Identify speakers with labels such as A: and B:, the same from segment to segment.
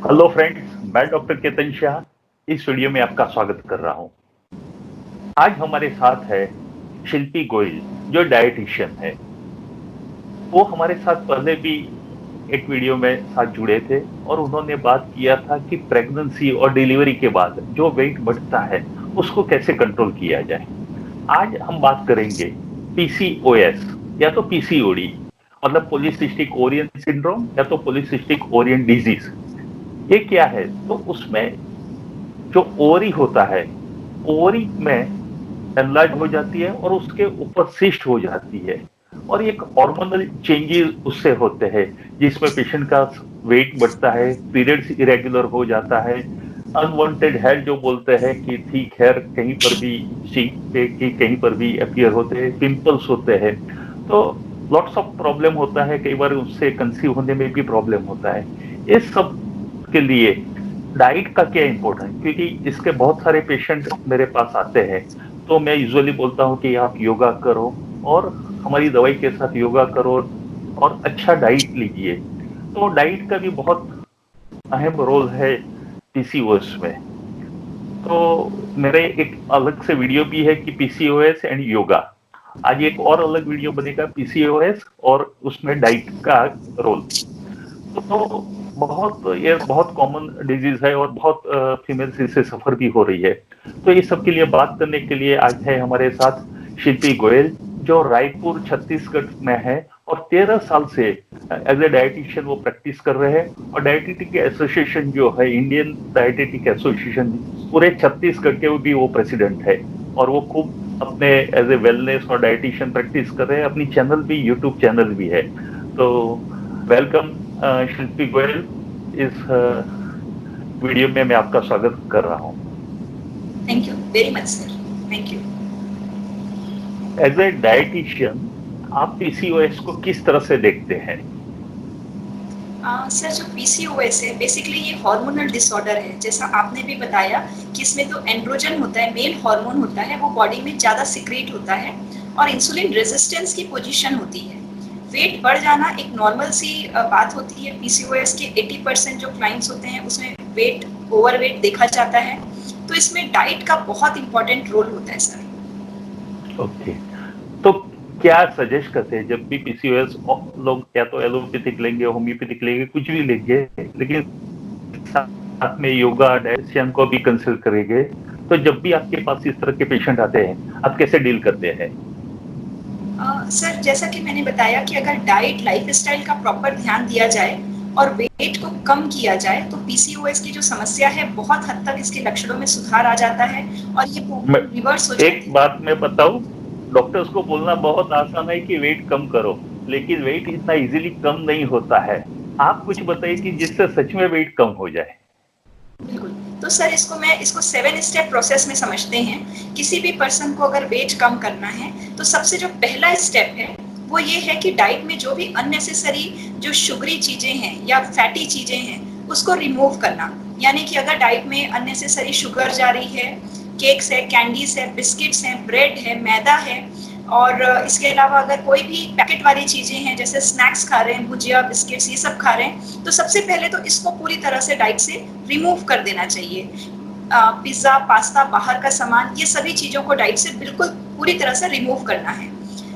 A: Hello friends, मैं doctor Ketan Shah इस video में आपका स्वागत कर रहा हूं। आज हमारे साथ है शिल्पी गोयल जो डायटिशियन है। वो हमारे साथ पहले भी एक वीडियो में साथ जुड़े थे और उन्होंने बात किया था कि प्रेगनेंसी और डिलीवरी के बाद जो वेट बढ़ता है उसको कैसे कंट्रोल किया जाए। आज हम बात करेंगे पीसीओएस या तो पीसीओडी, मतलब पॉलीसिस्टिक ओरियन सिंड्रोम या तो पॉलीसिस्टिक ओरियन डिजीज। ये क्या है? तो उसमें जो ओवरी होता है, ओवरी में एनलार्ज हो जाती है और उसके ऊपर सिस्ट हो जाती है और एक हार्मोनल चेंजेस उससे होते हैं जिसमें पेशेंट का वेट बढ़ता है, पीरियड्स इरेगुलर हो जाता है, अनवांटेड हेयर जो बोलते हैं कि थिक हेयर कहीं पर भी चीक पे कि कहीं पर भी अपीयर होते हैं, पिंपल्स होते हैं। तो लॉट्स ऑफ प्रॉब्लम होता है, कई बार उससे कंसीव होने में भी प्रॉब्लम होता है। इस सब के लिए डाइट का क्या इम्पोर्टेंट, क्योंकि इसके बहुत सारे पेशेंट मेरे पास आते हैं। तो मैं यूजुअली बोलता हूँ कि आप योगा करो और हमारी दवाई के साथ योगा करो और अच्छा डाइट लीजिए। तो डाइट का भी बहुत अहम रोल है पीसीओएस में। तो मेरे एक अलग से वीडियो भी है कि पीसीओएस एंड योगा। आज एक और अलग वीडियो बनेगा पीसीओएस और उसमें डाइट का रोल। तो बहुत कॉमन डिजीज है और बहुत फीमेल्स इससे सफर भी हो रही है। तो इस सब के लिए बात करने के लिए आज है हमारे साथ शिल्पी गोयल, जो रायपुर छत्तीसगढ़ में है और 13 साल से एज ए डायटिशियन वो प्रैक्टिस कर रहे हैं। और डायटिटिक एसोसिएशन जो है, इंडियन डायटिटिक एसोसिएशन, पूरे छत्तीसगढ़ के भी वो प्रेसिडेंट है। और वो खूब अपने एज ए वेलनेस और डायटिशियन प्रैक्टिस कर रहे हैं। अपनी चैनल भी, यूट्यूब चैनल भी है। तो वेलकम शिल्पी गोयल, इस वीडियो में मैं आपका स्वागत कर रहा हूं।
B: Thank you very much, sir. Thank you.
A: As a dietitian आप पीसीओएस को किस तरह से देखते हैं?
B: सर, जो पीसीओएस है बेसिकली ये हार्मोनल डिसऑर्डर है। जैसा आपने भी बताया कि इसमें तो एंड्रोजन होता है, मेल हार्मोन होता है, वो बॉडी में ज़्यादा सिक्रेट होता है और इंसुलिन रेजिस्टेंस की पोजीशन होती है। वेट बढ़ जाना एक नॉर्मल सी बात होती है। पीसीओएस के 80% जो क्लाइंट्स होते हैं उसमें वेट ओवरवेट देखा जाता है। तो इसमें डाइट का बहुत इंपॉर्टेंट रोल होता है सर।
A: ओके। तो क्या सजेस्ट करते हैं जब भी पीसीओएस? लोग या तो एलोपैथिक लेंगे, होम्योपैथिक लेंगे, कुछ भी लेंगे, लेकिन साथ में योगा डायटिशियन को भी कंसल्ट करेंगे। तो जब भी आपके पास इस तरह के पेशेंट आते हैं, आप कैसे डील करते हैं?
B: सर, जैसा कि मैंने बताया कि अगर डाइट लाइफस्टाइल का प्रॉपर ध्यान दिया जाए और वेट को कम किया जाए तो पीसीओएस की जो समस्या है बहुत हद तक इसके लक्षणों में सुधार आ जाता है और ये
A: मैं
B: प्रॉब्लम रिवर्स हो
A: एक
B: जाती है।
A: बात मैं बताऊं, डॉक्टर्स को बोलना बहुत आसान है कि वेट कम करो, लेकिन वेट इतना इजीली कम नहीं होता है। आप कुछ बताइए कि जिससे सच में वेट कम हो जाए।
B: बिल्कुल। तो सर, इसको 7 स्टेप प्रोसेस में समझते हैं। किसी भी पर्सन को अगर वेट कम करना है तो सबसे जो पहला स्टेप है वो ये है कि डाइट में जो भी अननेसेसरी जो शुगरी चीजें हैं या फैटी चीजें हैं उसको रिमूव करना। यानी कि अगर डाइट में अननेसेसरी शुगर जा रही है, केक्स है, कैंडीज है, बिस्किट्स हैं, ब्रेड है, मैदा है और इसके अलावा अगर कोई भी पैकेट वाली चीजें हैं जैसे स्नैक्स खा रहे हैं, भुजिया, बिस्किट्स, ये सब खा रहे हैं, तो सबसे पहले तो इसको पूरी तरह से डाइट से रिमूव कर देना चाहिए। पिज्जा, पास्ता, बाहर का सामान, ये सभी चीजों को डाइट से बिल्कुल पूरी तरह से रिमूव करना है।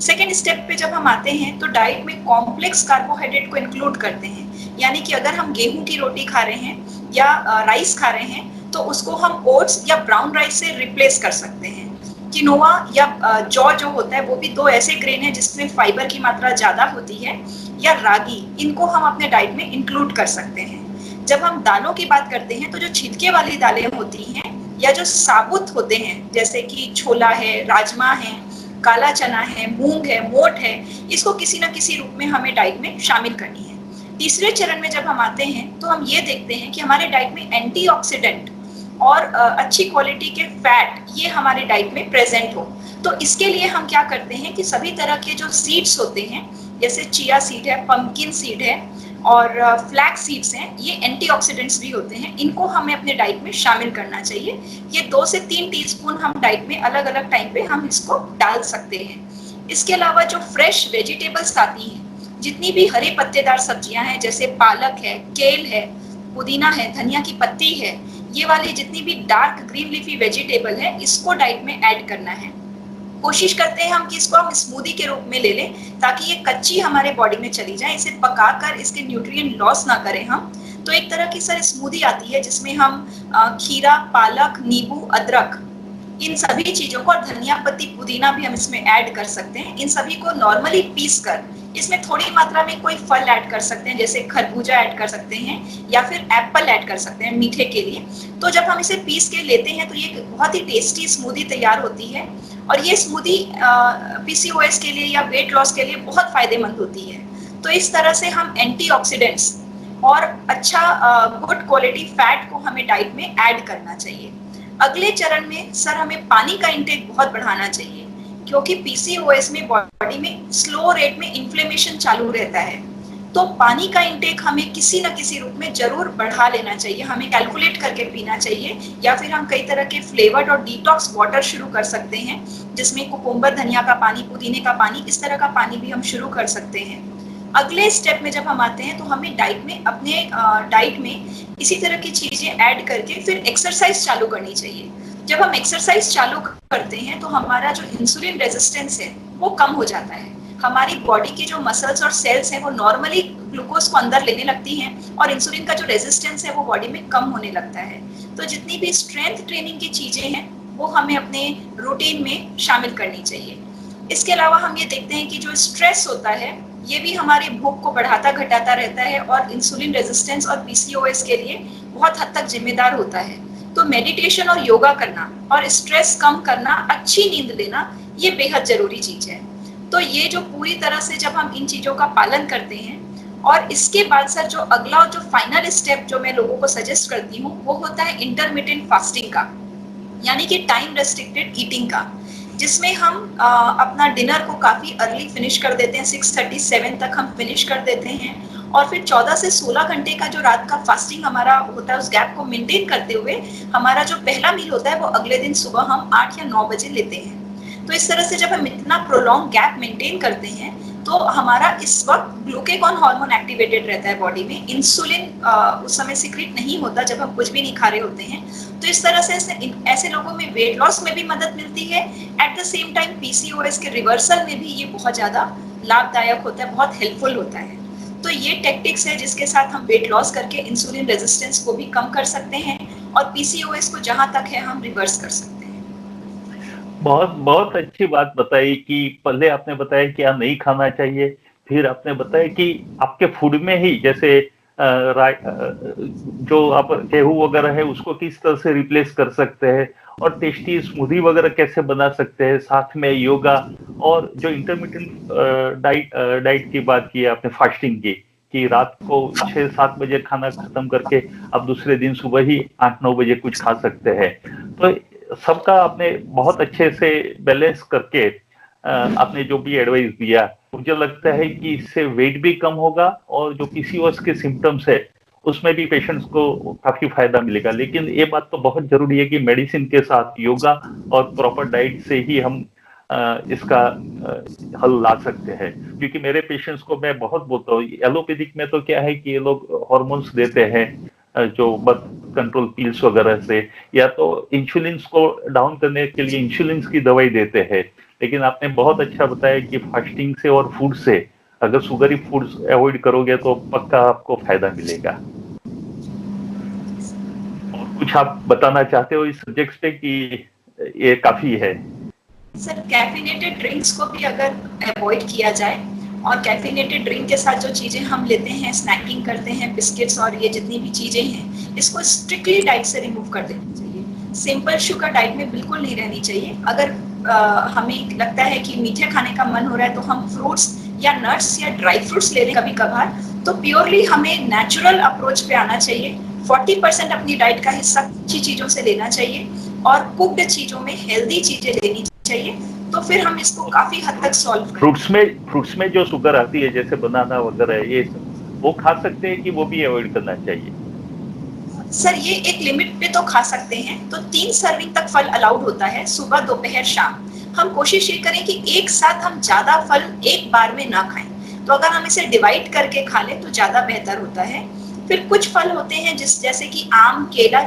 B: सेकेंड स्टेप पे जब हम आते हैं तो डाइट में कॉम्प्लेक्स कार्बोहाइड्रेट को इंक्लूड करते हैं। यानी कि अगर हम गेहूं की रोटी खा रहे हैं या राइस खा रहे हैं तो उसको हम ओट्स या ब्राउन राइस से रिप्लेस कर सकते हैं। किनोवा या जौ जो होता है वो भी दो ऐसे ग्रेन है जिसमें फाइबर की मात्रा ज्यादा होती है, या रागी, इनको हम अपने डाइट में इंक्लूड कर सकते हैं। जब हम दालों की बात करते हैं तो जो छिलके वाली दालें होती हैं या जो साबुत होते हैं जैसे कि छोला है, राजमा है, काला चना है, मूंग है, मोठ है, इसको किसी ना किसी रूप में हमें डाइट में शामिल करनी है। तीसरे चरण में जब हम आते हैं तो हम ये देखते हैं कि हमारे डाइट में एंटीऑक्सीडेंट और अच्छी क्वालिटी के फैट ये हमारे डाइट में प्रेजेंट हो। तो इसके लिए हम क्या करते हैं कि सभी तरह के जो सीड्स होते हैं जैसे चिया सीड है, पंपकिन सीड है और फ्लैक्स सीड्स हैं, ये एंटीऑक्सीडेंट्स भी होते हैं, इनको हमें अपने डाइट में शामिल करना चाहिए। ये 2 से 3 टीस्पून हम डाइट में अलग अलग टाइम पे हम इसको डाल सकते हैं। इसके अलावा जो फ्रेश वेजिटेबल्स आती हैं, जितनी भी हरे पत्तेदार सब्जियां हैं जैसे पालक है, केल है, पुदीना है, धनिया की पत्ती है, ये वाली जितनी भी डार्क ग्रीन लीफी वेजिटेबल है, इसको डाइट में ऐड करना है। कोशिश करते हैं हम कि इसको हम स्मूदी के रूप में ले लें, ताकि ये कच्ची हमारे बॉडी में चली जाए, इसे पकाकर इसके न्यूट्रिएंट लॉस ना करें हम। तो एक तरह की सर स्मूदी आती है जिसमें हम खीरा, पालक, नींबू, अदरक, इन सभी चीजों को, और धनिया पत्ती, पुदीना भी हम इसमें ऐड कर सकते हैं। इन सभी को नॉर्मली पीस कर इसमें थोड़ी मात्रा में कोई फल ऐड कर सकते हैं, जैसे खरबूजा ऐड कर सकते हैं या फिर एप्पल ऐड कर सकते हैं मीठे के लिए। तो जब हम इसे पीस के लेते हैं तो ये बहुत ही टेस्टी स्मूदी तैयार होती है, और ये स्मूदी पीसीओएस के लिए या वेट लॉस के लिए बहुत फायदेमंद होती है। तो इस तरह से हम एंटीऑक्सीडेंट्स और अच्छा गुड क्वालिटी फैट को हमें डाइट में ऐड करना चाहिए। अगले चरण में सर हमें पानी का इंटेक बहुत बढ़ाना चाहिए, क्योंकि पीसीओएस में बॉडी में स्लो रेट में इन्फ्लेमेशन चालू रहता है। तो पानी का इंटेक हमें किसी न किसी रूप में जरूर बढ़ा लेना चाहिए, हमें कैलकुलेट करके पीना चाहिए, या फिर हम कई तरह के फ्लेवर्ड और डिटॉक्स वाटर शुरू कर सकते हैं, जिसमें कुकुम्बर, धनिया का पानी, पुदीने का पानी, इस तरह का पानी भी हम शुरू कर सकते हैं। अगले स्टेप में जब हम आते हैं तो हमें डाइट में, अपने डाइट में इसी तरह की चीजें ऐड करके फिर एक्सरसाइज चालू करनी चाहिए। जब हम एक्सरसाइज चालू करते हैं तो हमारा जो इंसुलिन रेजिस्टेंस है वो कम हो जाता है। हमारी बॉडी की जो मसल्स और सेल्स हैं वो नॉर्मली ग्लूकोज को अंदर लेने लगती हैं, और इंसुलिन का जो रेजिस्टेंस है वो बॉडी में कम होने लगता है। तो जितनी भी स्ट्रेंथ ट्रेनिंग की चीजें हैं वो हमें अपने रूटीन में शामिल करनी चाहिए। इसके अलावा हम ये देखते हैं कि जो स्ट्रेस होता है ये भी हमारी भूख को बढ़ाता घटाता रहता है, और इंसुलिन रेजिस्टेंस और पीसीओएस के लिए बहुत हद तक जिम्मेदार होता है। तो मेडिटेशन और योगा करना और स्ट्रेस कम करना, अच्छी नींद लेना, ये बेहद जरूरी चीज है। तो ये जो पूरी तरह से जब हम इन चीजों का पालन करते हैं, और इसके बाद सर जो अगला और जो फाइनल स्टेप जो मैं लोगों को सजेस्ट करती हूँ वो होता है इंटरमिटेंट फास्टिंग का, यानी कि टाइम रेस्ट्रिक्टेड ईटिंग का, जिसमें हम अपना डिनर को काफी अर्ली फिनिश कर देते हैं, 6:37 तक हम फिनिश कर देते हैं, और फिर 14 से 16 घंटे का जो रात का फास्टिंग हमारा होता है उस गैप को मेंटेन करते हुए हमारा जो पहला मील होता है वो अगले दिन सुबह हम 8 या 9 बजे लेते हैं। तो इस तरह से जब हम इतना प्रोलॉन्ग गैप मेंटेन करते हैं तो हमारा इस वक्त ग्लूकेगॉन हार्मोन एक्टिवेटेड रहता है बॉडी में, इंसुलिन उस समय सिक्रीट नहीं होता जब हम कुछ भी नहीं खा रहे होते हैं। तो इस तरह से ऐसे लोगों में वेट लॉस में भी मदद मिलती है, at the same time PCOS के रिवर्सल में भी ये बहुत ज्यादा लाभदायक होता है, बहुत हेल्पफुल होता है। तो ये टेक्टिक्स है जिसके साथ हम वेट लॉस करके इंसुलिन रेजिस्टेंस को भी कम कर सकते हैं, और पीसीओएस को जहां तक है हम रिवर्स कर सकते हैं।
A: बहुत बहुत अच्छी बात बताई कि पहले आपने बताया क्या नहीं खाना चाहिए, फिर आपने बताया कि आपके फूड में ही जैसे जो आप गेहूं वगैरह है उसको किस तरह से रिप्लेस कर सकते हैं, और टेस्टी स्मूदी वगैरह कैसे बना सकते हैं, साथ में योगा, और जो इंटरमिटेंट डाइट की बात की आपने, फास्टिंग की, कि रात को 6-7 बजे खाना खत्म करके आप दूसरे दिन सुबह ही 8-9 बजे कुछ खा सकते हैं। तो सबका आपने बहुत अच्छे से बैलेंस करके आपने जो भी एडवाइस दिया, मुझे लगता है कि इससे वेट भी कम होगा, और जो पीसीओएस के सिम्टम्स है उसमें भी पेशेंट्स को काफी फायदा मिलेगा। लेकिन ये बात तो बहुत जरूरी है कि मेडिसिन के साथ योगा और प्रॉपर डाइट से ही हम इसका हल ला सकते हैं। क्योंकि मेरे पेशेंट्स को मैं बहुत बोलता हूँ, एलोपैथिक में तो क्या है कि ये लोग हॉर्मोन्स देते हैं, जो बर्थ कंट्रोल पिल्स वगैरह से, या तो इंसुलिन को डाउन करने के लिए इंसुलिन की दवाई देते हैं। लेकिन आपने बहुत अच्छा बताया कि फास्टिंग से और फूड से, अगर शुगरी फूड्स अवॉइड करोगे तो पक्का आपको फायदा मिलेगा। और कुछ आप बताना चाहते हो इस सब्जेक्ट पे कि ये काफी है?
B: सर कैफिनेटेड ड्रिंक्स को भी अगर अवॉइड किया जाए, और कैफिनेटेड ड्रिंक के साथ जो चीजें हम लेते हैं, स्नैकिंग करते हैं, बिस्किट्स और ये जितनी भी चीजें हैं, इसको स्ट्रिक्टली डाइट से रिमूव कर देना चाहिए। सिंपल शुगर डाइट में बिल्कुल नहीं रहनी चाहिए। अगर हमें लगता है कि मीठे खाने का मन हो रहा है तो हम फ्रूट्स या नट्स या ड्राई फ्रूट्स ले लें कभी कभार। तो प्योरली हमें नेचुरल अप्रोच पे आना चाहिए। 40% अपनी डाइट का हिस्सा अच्छी चीजों से लेना चाहिए, और कुक्ड चीजों में हेल्दी चीजें लेनी चाहिए। तो फिर हम इसको काफी हद तक सॉल्व करें।
A: फ्रूट्स में जो शुगर आती है जैसे बनाना वगैरह, ये वो खा सकते हैं कि वो भी अवॉइड करना चाहिए?
B: सर ये एक लिमिट पे तो खा सकते हैं। तो 3 सर्विंग तक फल अलाउड होता है, सुबह, दोपहर, शाम। हम कोशिश ये करें कि एक साथ हम ज्यादा फल एक बार में ना खाएं। तो अगर हम इसे डिवाइड करके खा लें तो ज्यादा बेहतर होता है। फिर कुछ फल होते हैं जैसे कि आम, केला,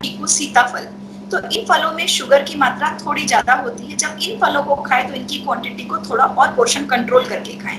B: चीकू, सीताफल। तो इन फलों में शुगर की मात्रा थोड़ी ज्यादा होती है। जब इन फलों को खाएं तो इनकी क्वांटिटी को थोड़ा और पोर्शन कंट्रोल करके खाएं।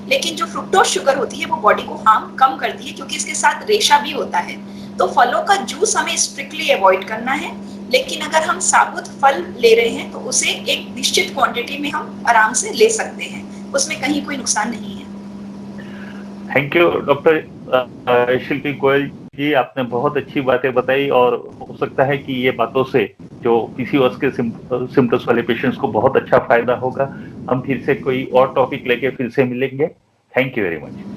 B: लेकिन जो फ्रुक्टोज शुगर होती है वो बॉडी को हार्म कम करती है, क्योंकि इसके साथ रेशा भी होता है। तो फलों का जूस हमें स्ट्रिक्टली अवॉइड करना है। लेकिन अगर हम साबुत फल ले रहे हैं तो उसे एक निश्चित क्वांटिटी में हम आराम से ले सकते हैं, उसमें कहीं कोई नुकसान नहीं है।
A: थैंक यू डॉक्टर शिल्पी गोयल जी, आपने बहुत अच्छी बातें बताई और हो सकता है कि ये बातों से जो पीसीओएस के सिम्टम्स वाले पेशेंट्स को बहुत अच्छा फायदा होगा। हम फिर से कोई और टॉपिक लेके फिर से मिलेंगे। Thank you very much.